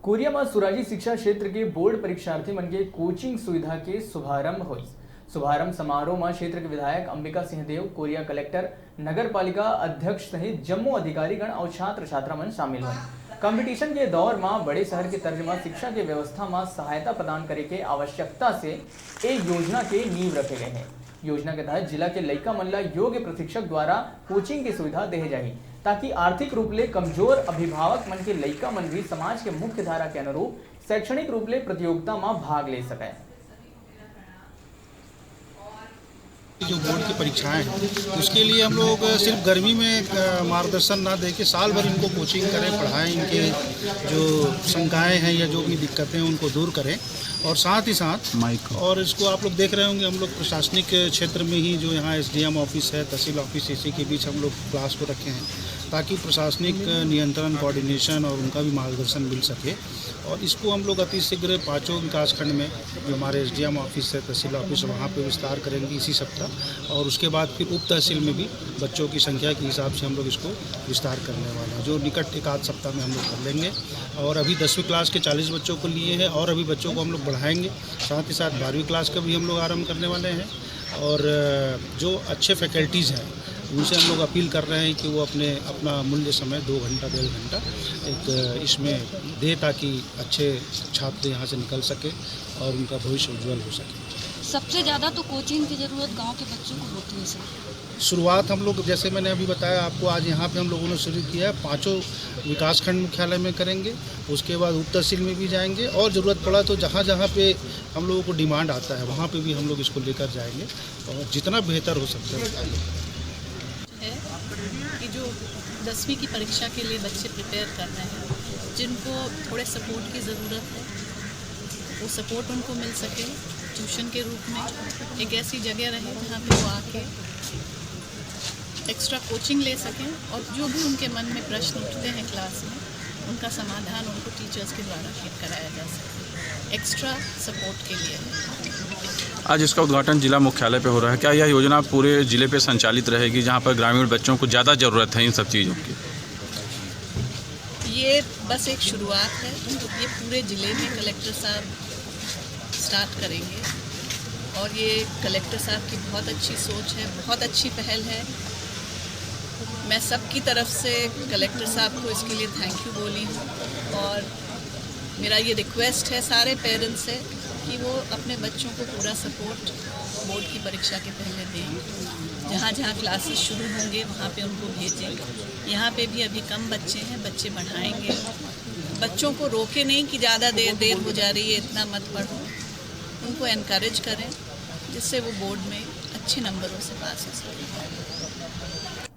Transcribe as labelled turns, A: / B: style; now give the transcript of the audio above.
A: Korea में सुराजी शिक्षा क्षेत्र के बोर्ड परीक्षार्थी मन के कोचिंग सुविधा के शुभारंभ हुई। शुभारंभ समारोह में क्षेत्र के विधायक अंबिका सिंह देव, कोरिया कलेक्टर, नगर पालिका अध्यक्ष सहित जम्मू अधिकारीगण और छात्र छात्रा मन शामिल हुए। कंपटीशन के दौर में बड़े शहर के तर्ज में शिक्षा की व्यवस्था में सहायता प्रदान करे के आवश्यकता से एक योजना के नींव रखे गए हैं। योजना के तहत जिला के लइका मन ला योग्य प्रशिक्षक द्वारा कोचिंग की सुविधा दे जाही, ताकि आर्थिक रूप ले कमजोर अभिभावक मन के लइका मन भी समाज के मुख्य धारा के अनुरूप शैक्षणिक रूप ले प्रतियोगिता में भाग ले सके।
B: जो बोर्ड की परीक्षाएं हैं उसके लिए हम लोग सिर्फ गर्मी में मार्गदर्शन ना दे के साल भर इनको कोचिंग करें, पढ़ाएं, इनके जो शंकाएं हैं या जो भी दिक्कतें हैं उनको दूर करें। और साथ ही साथ और इसको आप लोग देख रहे होंगे, हम लोग प्रशासनिक क्षेत्र में ही जो यहाँ एसडीएम ऑफिस है, तहसील ऑफिस, इसी के बीच हम लोग क्लास को रखे हैं ताकि प्रशासनिक नियंत्रण, कोऑर्डिनेशन और उनका भी मार्गदर्शन मिल सके। और इसको हम लोग अतिशीघ्र 5 विकासखंड में जो हमारे एसडीएम ऑफिस है, तहसील ऑफिस, वहाँ पे विस्तार करेंगे इसी सप्ताह। और उसके बाद फिर उप तहसील में भी बच्चों की संख्या के हिसाब से हम लोग इसको विस्तार करने वाले हैं, जो निकट एक आध सप्ताह में हम लोग कर लेंगे। और अभी 10वीं क्लास के 40 बच्चों को लिए हैं और अभी बच्चों को हम लोग बढ़ाएंगे। साथ ही साथ 12वीं क्लास का भी हम लोग आरम्भ करने वाले हैं। और जो अच्छे फैकल्टीज़ हैं उनसे हम लोग अपील कर रहे हैं कि वो अपना मूल्य समय 2 घंटा 1.5 घंटा एक इसमें दे, ताकि अच्छे छात्र यहाँ से निकल सके और उनका भविष्य उज्जवल हो सके।
C: सबसे ज़्यादा तो कोचिंग की ज़रूरत गांव के बच्चों को होती है सर।
B: शुरुआत हम लोग, जैसे मैंने अभी बताया आपको, आज यहाँ पे हम लोगों ने शुरू किया है। 5 विकासखंड मुख्यालय में करेंगे, उसके बाद उप तहसील में भी जाएंगे और ज़रूरत पड़ा तो जहाँ जहाँ पे हम लोगों को डिमांड आता है वहाँ पे भी हम लोग इसको लेकर जाएंगे और जितना बेहतर हो सकता है।
D: कि जो 10वीं की परीक्षा के लिए बच्चे प्रिपेयर कर रहे हैं, जिनको थोड़े सपोर्ट की ज़रूरत है, वो सपोर्ट उनको मिल सके। ट्यूशन के रूप में एक ऐसी जगह रहे जहाँ पे वो आके एक्स्ट्रा कोचिंग ले सकें और जो भी उनके मन में प्रश्न उठते हैं क्लास में, उनका समाधान उनको टीचर्स के द्वारा कराया जा सके। एक्स्ट्रा सपोर्ट के लिए
E: आज इसका उद्घाटन जिला मुख्यालय पे हो रहा है। क्या यह योजना पूरे जिले पे संचालित रहेगी, जहां पर ग्रामीण बच्चों को ज़्यादा ज़रूरत है इन सब चीज़ों की?
D: ये बस एक शुरुआत है। ये पूरे ज़िले में कलेक्टर साहब स्टार्ट करेंगे और ये कलेक्टर साहब की बहुत अच्छी सोच है, बहुत अच्छी पहल है। मैं सबकी तरफ से कलेक्टर साहब को इसके लिए थैंक यू बोली हूँ। और मेरा ये रिक्वेस्ट है सारे पेरेंट्स से कि वो अपने बच्चों को पूरा सपोर्ट बोर्ड की परीक्षा के पहले दें। जहाँ जहाँ क्लासेस शुरू होंगे वहाँ पे उनको भेजें। यहाँ पे भी अभी कम बच्चे हैं, बच्चे बढ़ाएंगे। बच्चों को रोके नहीं कि ज़्यादा देर हो जा रही है, इतना मत पढ़ो। उनको एनकरेज करें जिससे वो बोर्ड में अच्छे नंबरों से पास हो सकें।